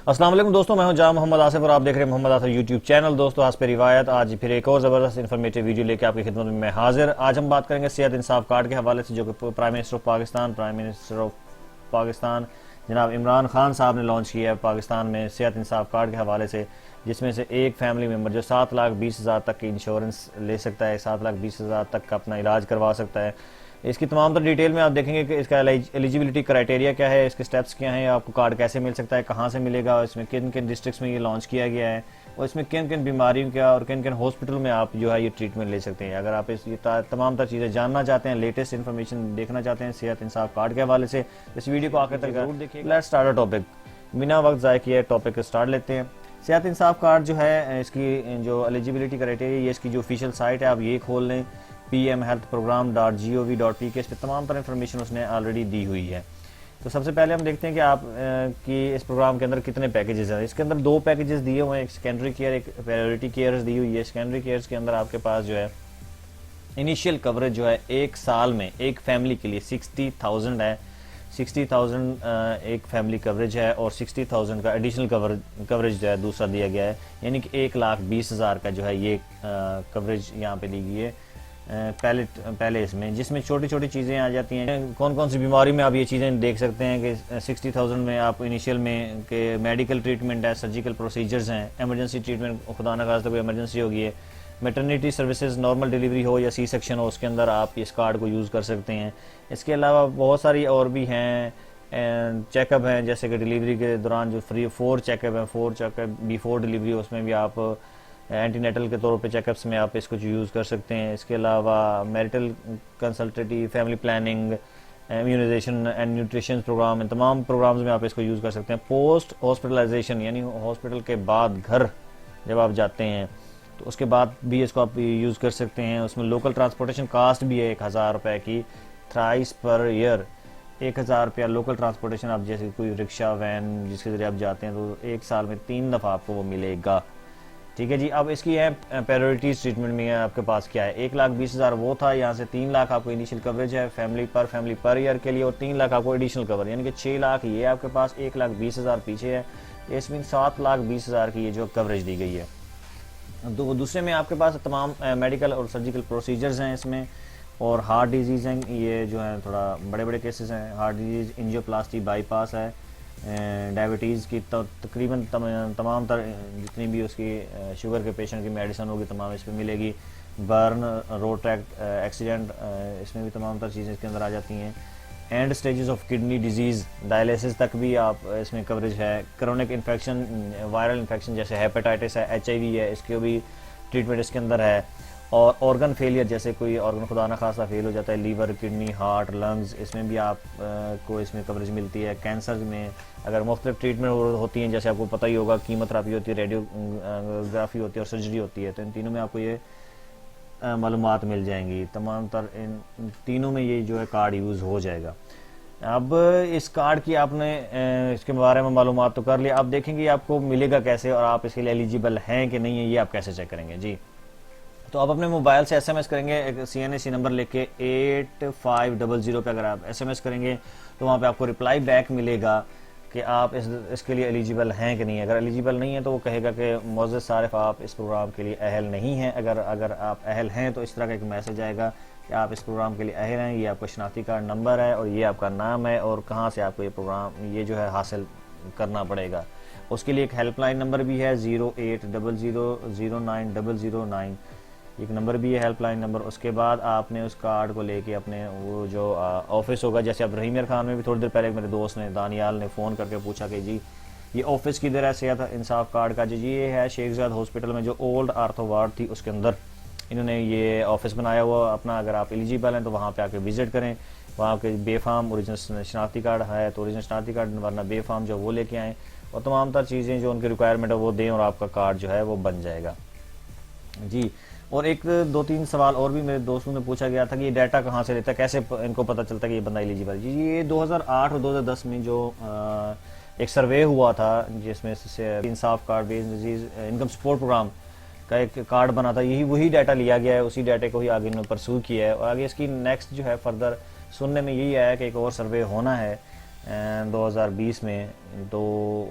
अस्सलाम वालेकुम दोस्तों, मैं हूं जाम मोहम्मद आसिफ और आप देख रहे हैं मोहम्मद आसिफ यूट्यूब चैनल। दोस्तों आज पे रिवायत, आज फिर एक और ज़बरदस्त इन्फॉर्मेटिव वीडियो लेके आपकी खिदमत में मैं हाजिर। आज हम बात करेंगे सेहत इंसाफ कार्ड के हवाले से, जो कि प्राइम मिनिस्टर ऑफ पाकिस्तान जनाब इमरान खान साहब ने लॉन्च किया है पाकिस्तान में सेहत इंसाफ कार्ड के हवाले से, जिसमें से एक फैमिली मेम्बर जो 7,20,000 तक की इंश्योरेंस ले सकता है, 7,20,000 तक का अपना इलाज करवा सकता है। इसकी तमाम तर डिटेल में आप देखेंगे कि इसका एलिजिबिलिटी क्राइटेरिया क्या है, इसके स्टेप्स क्या हैं, आपको कार्ड कैसे मिल सकता है, कहाँ से मिलेगा, इसमें किन किन डिस्ट्रिक्ट्स में ये लॉन्च किया गया है, और इसमें किन किन बीमारियों का और किन किन हॉस्पिटल में आप जो है ये ट्रीटमेंट ले सकते हैं। अगर आप ये तमाम तर चीज़ें जानना चाहते हैं, लेटेस्ट इन्फॉर्मेशन देखना चाहते हैं सेहत इंसाफ कार्ड के हवाले से, इस वीडियो को आखिर तक जरूर देखिए। लेट्स स्टार्ट अ टॉपिक, बिना वक्त ज़ाय किए टॉपिक स्टार्ट लेते हैं। सेहत इंसाफ कार्ड जो है, इसकी जो एलिजिबिलिटी क्राइटेरिया, ये इसकी जो ऑफिशियल साइट है आप ये खोल लें, pmhealthprogram.gov.pk, इस पर तमाम तर इन्फॉर्मेशन उसने ऑलरेडी दी हुई है। तो सबसे पहले हम देखते हैं कि आप कि इस प्रोग्राम के अंदर कितने पैकेजेस हैं। इसके अंदर दो पैकेजेस दिए हुए हैं, एक सेकेंडरी केयर, एक प्रायोरिटी केयर दी हुई है। सेकेंडरी केयर के अंदर आपके पास जो है इनिशियल कवरेज जो है एक साल में एक फैमिली के लिए 60,000 है, 60,000 एक फैमिली कवरेज है, और 60,000 का एडिशनल कवरेज जो है दूसरा दिया गया है, यानी कि 1,20,000 का जो है ये कवरेज यहाँ पे दी गई है पहले इसमें, जिसमें छोटी छोटी चीज़ें आ जाती हैं। कौन कौन सी बीमारी में आप ये चीज़ें देख सकते हैं कि 60,000 में आप इनिशियल में के मेडिकल ट्रीटमेंट है, सर्जिकल प्रोसीजर्स हैं, एमरजेंसी ट्रीटमेंट, खुदा न खास्ता कोई एमरजेंसी होगी है, मैटरनिटी सर्विसेज, नॉर्मल डिलीवरी हो या सी सेक्शन हो, उसके अंदर आप इस कार्ड को यूज़ कर सकते हैं। इसके अलावा बहुत सारी और भी हैं, चेकअप हैं, जैसे कि डिलीवरी के दौरान जो फ्री 4 चेकअप हैं, 4 चेकअप बिफोर डिलीवरी, उसमें भी आप एंटीनेटल के तौर पे चेकअप्स में आप इसको यूज़ कर सकते हैं। इसके अलावा marital consultative, family planning, immunization and nutrition program, इन तमाम प्रोग्राम्स में आप इसको यूज़ कर सकते हैं। पोस्ट हॉस्पिटलाइजेशन, यानी हॉस्पिटल के बाद घर जब आप जाते हैं तो उसके बाद भी इसको आप यूज़ कर सकते हैं। उसमें लोकल ट्रांसपोर्टेशन कास्ट भी है 1,000 रुपये की, थ्राइस पर ईयर 1,000 रुपया लोकल ट्रांसपोर्टेशन, आप जैसे कोई रिक्शा वैन जिसके ज़रिए आप जाते हैं तो एक साल में 3 दफ़ा आपको वो मिलेगा। ठीक है जी। अब इसकी है प्रायोरिटीज ट्रीटमेंट में आपके पास क्या है, 1,20,000 वो था, यहाँ से 3 लाख आपको इनिशियल कवरेज है फैमिली पर ईयर के लिए, और 3 लाख आपको एडिशनल कवर, यानी कि 6 लाख ये आपके पास, 1,20,000 पीछे है, इसमें 7,20,000 की ये जो कवरेज दी गई है। दूसरे में आपके पास तमाम मेडिकल और सर्जिकल प्रोसीजर्स हैं इसमें, और हार्ट डिजीज़ हैं, ये जो है थोड़ा बड़े बड़े केसेस हैं, हार्ट डिजीज़, एंजियोप्लास्टी, बाईपास है, डायबिटीज़ की तकरीबन तमाम तर जितनी भी उसकी शुगर के पेशेंट की मेडिसिन होगी तमाम इस पर मिलेगी। बर्न, रोड ट्रैक एक्सीडेंट, इसमें भी तमाम तर चीज़ें इसके अंदर आ जाती हैं। And stages of kidney disease, dialysis तक भी आप इसमें कवरेज है। क्रोनिक इन्फेक्शन, वायरल इन्फेक्शन जैसे हेपेटाइटिस है, HIV है, इसके भी ट्रीटमेंट इसके अंदर है। और ऑर्गन फेलियर, जैसे कोई ऑर्गन खुदा न खासा फेल हो जाता है, लीवर, किडनी, हार्ट, लंग्स, इसमें भी आप को इसमें कवरेज मिलती है। कैंसर में अगर मुख्तलिफ ट्रीटमेंट होती हैं, जैसे आपको पता ही होगा, कीमोथेरेपी होती है, रेडियोग्राफी होती है और सर्जरी होती है, तो इन तीनों में आपको ये मालूमात मिल जाएंगी। तमाम तर इन तीनों में ये जो है कार्ड यूज़ हो जाएगा। अब इस कार्ड की आपने इसके बारे में मालूमात तो कर लिया, अब देखेंगे आपको मिलेगा कैसे और आप इसके लिए एलिजिबल हैं कि नहीं है, ये आप कैसे चेक करेंगे जी। तो आप अपने मोबाइल से SMS करेंगे, एक CNAC नंबर लेके 8500 पे अगर आप SMS करेंगे तो वहाँ पे आपको रिप्लाई बैक मिलेगा कि आप इसके लिए एलिजिबल हैं कि नहीं है। अगर एलिजिबल नहीं है तो वो कहेगा कि मोअज़्ज़ज़ सारिफ आप इस प्रोग्राम के लिए अहल नहीं हैं। अगर आप अहल हैं तो इस तरह का एक मैसेज आएगा कि आप इस प्रोग्राम के लिए अहल हैं, ये आपका शनाख्ती कार्ड नंबर है और ये आपका नाम है और कहाँ से आपको ये प्रोग्राम ये जो है हासिल करना पड़ेगा। उसके लिए एक हेल्पलाइन नंबर भी है 0800090009, एक नंबर भी है हेल्पलाइन नंबर। उसके बाद आपने उस कार्ड को लेके अपने वो जो ऑफिस होगा, जैसे अब रहीम खान में भी थोड़ी देर पहले मेरे दोस्त ने दानियाल ने फ़ोन करके पूछा कि जी ये ऑफिस किधर है सेहत इंसाफ कार्ड का, जी ये है शेख ज़ायद हॉस्पिटल में जो ओल्ड आर्थो वार्ड थी उसके अंदर इन्होंने ये ऑफिस बनाया हुआ अपना। अगर आप एलिजिबल हैं तो वहाँ पे आके विज़िट करें, वहाँ के बेफाम ओरिजिनल शनाख्ती कार्ड है तो ओरिजिनल शनाख्ती कार्ड, वरना बेफाम जो वो लेके आएँ और तमाम तर चीज़ें जो उनकी रिक्वायरमेंट है वो दें और आपका कार्ड जो है वो बन जाएगा जी। और एक 2-3 सवाल और भी मेरे दोस्तों ने पूछा गया था कि ये डाटा कहाँ से लेता है, कैसे इनको पता चलता है कि ये बंदा एलिजिबल है जी। ये 2008 और 2010 में जो एक सर्वे हुआ था जिसमें से Insaf card based disease income support program का एक कार्ड बना था, यही वही डाटा लिया गया है, उसी डाटे को ही आगे इन्होंने परसू किया है। और आगे इसकी नेक्स्ट जो है फर्दर सुनने में यही आया कि एक और सर्वे होना है 2020 में, तो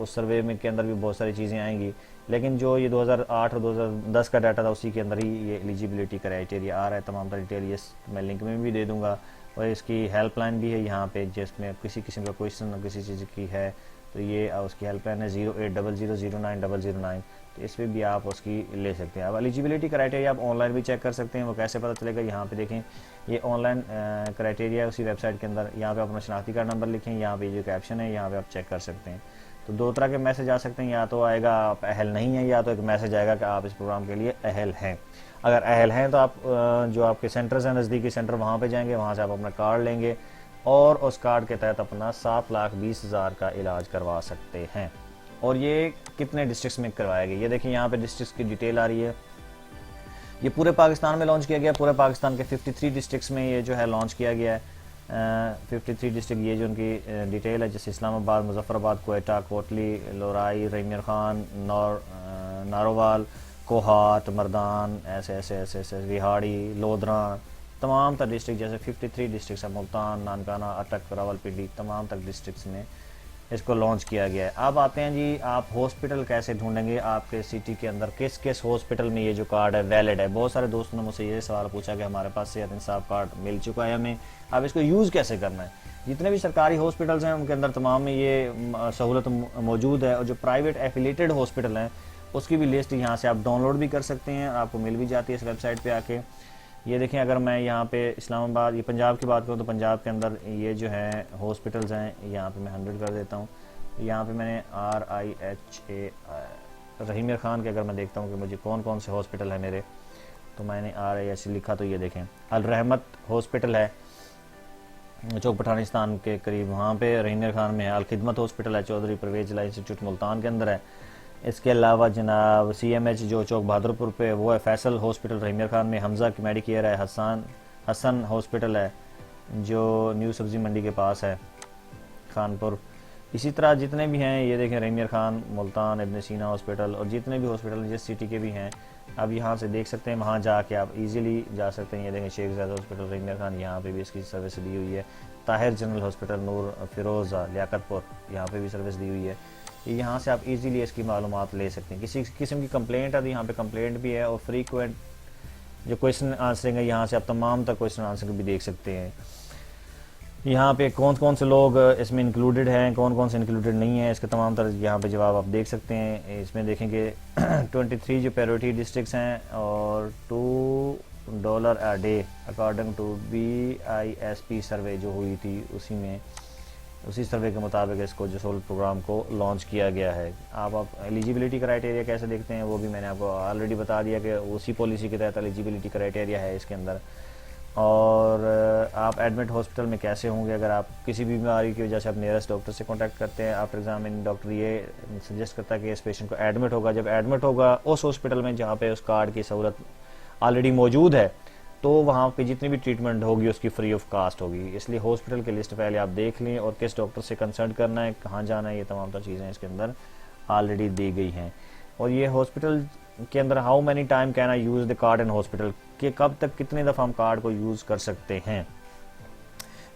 उस सर्वे में के अंदर भी बहुत सारी चीज़ें आएंगी, लेकिन जो ये 2008 और 2010 का डाटा था उसी के अंदर ही ये एलिजिबिलिटी क्राइटेरिया आ रहा है। तमाम डिटेल ये मैं लिंक में भी दे दूंगा, और इसकी हेल्पलाइन भी है यहाँ पे, जिसमें किसी किस्म का क्वेश्चन किसी चीज़ की है तो ये उसकी हेल्पलाइन है 0800090009, तो इस पर भी आप उसकी ले सकते हैं। अब एलिजिबिलिटी क्राइटेरिया आप ऑनलाइन भी चेक कर सकते हैं, वो कैसे पता चलेगा, यहाँ पे देखें ये ऑनलाइन क्राइटेरिया उसी वेबसाइट के अंदर, यहाँ पे आप अपना शनाख्ती कार्ड नंबर लिखें, यहाँ पे जो कैप्शन है यहाँ पे आप चेक कर सकते हैं। तो दो तरह के मैसेज आ सकते हैं, या तो आएगा आप अहल नहीं है, या तो एक मैसेज आएगा कि आप इस प्रोग्राम के लिए अहल हैं। अगर अहल हैं तो आप जो आपके सेंटर्स हैं, नज़दीकी सेंटर, वहाँ पे जाएंगे, वहाँ से आप अपना कार्ड लेंगे और उस कार्ड के तहत अपना 7,20,000 का इलाज करवा सकते हैं। और ये कितने डिस्ट्रिक्ट्स में करवाया गया, ये देखिए यहाँ पे डिस्ट्रिक्ट्स की डिटेल आ रही है। ये पूरे पाकिस्तान में लॉन्च किया गया, पूरे पाकिस्तान के 53 डिस्ट्रिक्ट्स में ये जो है लॉन्च किया गया है। 53 डिस्ट्रिक्ट, ये जो उनकी डिटेल है, जैसे इस्लामाबाद, मुजफ्फराबाद, कोयटा, कोटली, लोराई, रहीमियर खान, नारोवाल, कोहाट, मर्दान, ऐसे रिहाड़ी, लोधरा, तमाम तक डिस्ट्रिक्ट, जैसे 53 डिस्ट्रिक्ट है, मुल्तान, नानकाना, अटक, रावलपिंडी, तमाम तक डिस्ट्रिक्ट्स में इसको लॉन्च किया गया है। अब आते हैं जी, आप हॉस्पिटल कैसे ढूंढेंगे, आपके सिटी के अंदर किस किस हॉस्पिटल में ये जो कार्ड है वैलिड है। बहुत सारे दोस्तों ने मुझसे ये सवाल पूछा कि हमारे पास सेहत इंसाफ कार्ड मिल चुका है हमें, अब इसको यूज़ कैसे करना है। जितने भी सरकारी हॉस्पिटल्स हैं उनके अंदर तमाम में ये सहूलत मौजूद है, और जो प्राइवेट एफिलेटेड हॉस्पिटल हैं उसकी भी लिस्ट यहाँ से आप डाउनलोड भी कर सकते हैं, आपको मिल भी जाती है इस वेबसाइट पर आके। ये देखें, अगर मैं यहाँ पे इस्लामाबाद, ये पंजाब की बात करूँ तो पंजाब के अंदर ये जो है हॉस्पिटल्स हैं, यहाँ पे मैं 100 कर देता हूँ। यहाँ पे मैंने RIHA रहीमियर खान के अगर मैं देखता हूँ कि मुझे कौन कौन से हॉस्पिटल है मेरे, तो मैंने RIHA लिखा, तो ये देखें अल रहमत हॉस्पिटल है चौक पठानिस्तान के करीब, वहाँ पे रहीमियर खान में है। अल खिदमत हॉस्पिटल है चौधरी परवेज जिला इंस्टीट्यूट मुल्तान के अंदर है। इसके अलावा जनाब CMH जो चौक बहादुरपुर पे वो है। फैसल हॉस्पिटल रहीमियर खान में, हमजा की मेडिकेयर है। हसन हॉस्पिटल है जो न्यू सब्ज़ी मंडी के पास है खानपुर। इसी तरह जितने भी हैं, ये देखें रहीमियर खान, मुल्तान, इब्न सीना हॉस्पिटल, और जितने भी हॉस्पिटल जिस सिटी के भी हैं अब यहाँ से देख सकते हैं, वहाँ जाके आप इजीली जा सकते हैं। ये देखें शेख ज़ायद हॉस्पिटल रहीमियर खान, यहाँ पे भी इसकी सर्विस दी हुई है। ताहिर जनरल हॉस्पिटल नूर फिरोज़ा लियाकतपुर, यहाँ पे भी सर्विस दी हुई है। यहाँ से आप इजीली इसकी मालूमात ले सकते हैं। किसी किस्म की कंप्लेंट है तो यहाँ पे कंप्लेंट भी है, और फ्रीक्वेंट जो क्वेश्चन आंसरिंग है यहाँ से आप तमाम तक क्वेश्चन आंसर भी देख सकते हैं। यहाँ पे कौन कौन से लोग इसमें इंक्लूडेड हैं, कौन कौन से इंक्लूडेड नहीं है, इसके तमाम तरह यहाँ पे जवाब आप देख सकते हैं। इसमें देखेंगे 23 जो प्रायोरिटी डिस्ट्रिक्ट्स हैं, और $2 a day according to BISP survey जो हुई थी, उसी सर्वे के मुताबिक इसको जो सोल प्रोग्राम को लॉन्च किया गया है। आप एलिजिबिलिटी क्राइटेरिया कैसे देखते हैं वो भी मैंने आपको ऑलरेडी बता दिया कि उसी पॉलिसी के तहत एलिजिबिलिटी क्राइटेरिया है इसके अंदर। और आप एडमिट हॉस्पिटल में कैसे होंगे, अगर आप किसी भी बीमारी की वजह से आप नियरेस्ट डॉक्टर से कांटेक्ट करते हैं, आफ्टर एग्जामिन डॉक्टर ये सजेस्ट करता है कि इस पेशेंट को एडमिट होगा। जब एडमिट होगा उस हॉस्पिटल में जहाँ पे उस कार्ड की सहूलत ऑलरेडी मौजूद है, तो वहाँ पे जितनी भी ट्रीटमेंट होगी उसकी फ्री ऑफ कास्ट होगी। इसलिए हॉस्पिटल की लिस्ट पहले आप देख लें, और किस डॉक्टर से कंसल्ट करना है, कहाँ जाना है, ये तमाम तर चीज़ें इसके अंदर ऑलरेडी दी गई हैं। और ये हॉस्पिटल के अंदर how many time can I use the card in hospital, कि कब तक कितने दफ़ा हम कार्ड को यूज़ कर सकते हैं।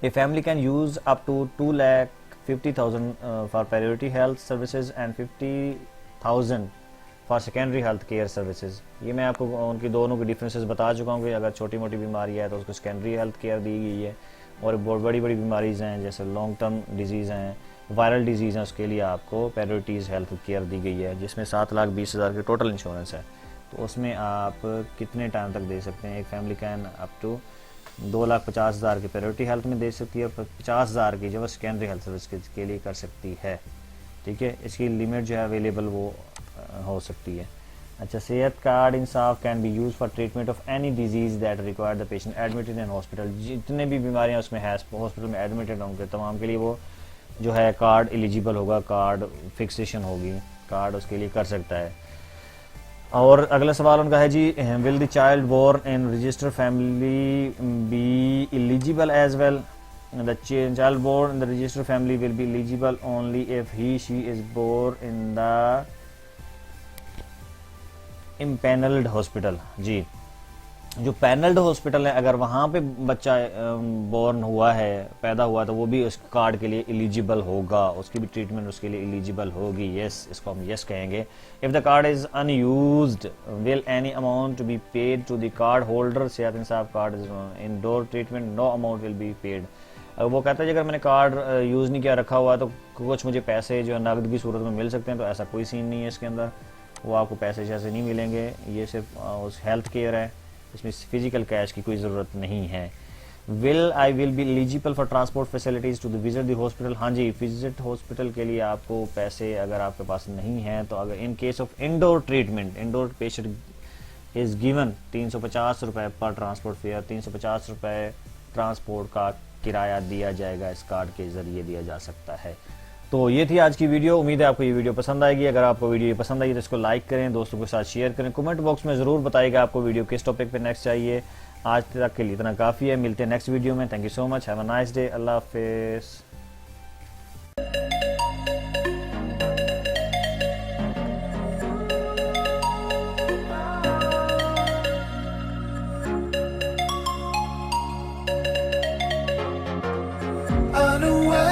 A family can use up to 2,50,000 for priority health services and 50,000 for secondary health care services. ये मैं आपको उनकी दोनों के डिफरेंसेस बता चुका हूँ कि अगर छोटी मोटी बीमारी है तो उसको सेकेंडरी हेल्थ केयर दी गई है, और बहुत बड़ी बड़ी बीमारीज़ हैं जैसे लॉन्ग टर्म डिजीज़ हैं, वायरल डिजीज़ हैं, उसके लिए आपको प्रायोरिटीज़ हेल्थ केयर दी गई है, जिसमें 7,20,000 की टोटल इंश्योरेंस है। तो उसमें आप कितने टाइम तक दे सकते हैं। एक फैमिली कैन अप टू 2,50,000 की प्रायोरिटी हेल्थ में दे सकती है, 50,000 की जो सेकेंडरी हेल्थ सर्विस के लिए कर सकती है। ठीक है, इसकी लिमिट जो है अवेलेबल वो हो सकती है। अच्छा, सेहत card Insaf can be use for treatment of any disease that require the patient admitted in hospital. जितने भी बीमारियां उसमें है हॉस्पिटल में एडमिटेड होंगे तमाम के लिए वो जो है कार्ड एलिजिबल होगा, कार्ड फिक्सेशन होगी, कार्ड उसके लिए कर सकता है। और अगला सवाल उनका है जी, will the child born in registered family be eligible as well. The child born in the registered family will be eligible only if she is born in the impaneled hospital। जी, जो पैनल्ड हॉस्पिटल है, अगर वहाँ पे बच्चा born हुआ है, पैदा हुआ, तो वो भी उस कार्ड के लिए एलिजिबल होगा, उसकी भी ट्रीटमेंट उसके लिए एलिजिबल होगी। यस, इसको हम यस कहेंगे। If the card is unused will any amount be paid to the card holder. Sehat Insaf card indoor treatment, no amount will be paid. वो कहता है कि अगर मैंने कार्ड यूज़ नहीं किया, रखा हुआ, तो कुछ मुझे पैसे जो नकद की सूरत में मिल सकते हैं, तो ऐसा कोई सीन नहीं है इसके अंदर। वो आपको पैसे जैसे नहीं मिलेंगे, ये सिर्फ उस हेल्थ केयर है, इसमें फिजिकल कैश की कोई ज़रूरत नहीं है। I will be eligible for transport facilities to visit the hospital. हाँ जी, विजिट हॉस्पिटल के लिए आपको पैसे अगर आपके पास नहीं हैं, तो अगर in case of indoor treatment, indoor patient is given 350 रुपये पर ट्रांसपोर्ट फेयर, 350 रुपये ट्रांसपोर्ट का किराया दिया जाएगा, इस कार्ड के ज़रिए दिया जा सकता है। तो ये थी आज की वीडियो। उम्मीद है आपको ये वीडियो पसंद आएगी। अगर आपको वीडियो पसंद आई तो इसको लाइक करें, दोस्तों के साथ शेयर करें, कमेंट बॉक्स में ज़रूर बताइएगा आपको वीडियो किस टॉपिक पे नेक्स्ट चाहिए। आज तक के लिए इतना काफ़ी है, मिलते हैं नेक्स्ट वीडियो में। Thank you so much, have a nice day, अल्लाह हाफिज़। Unaware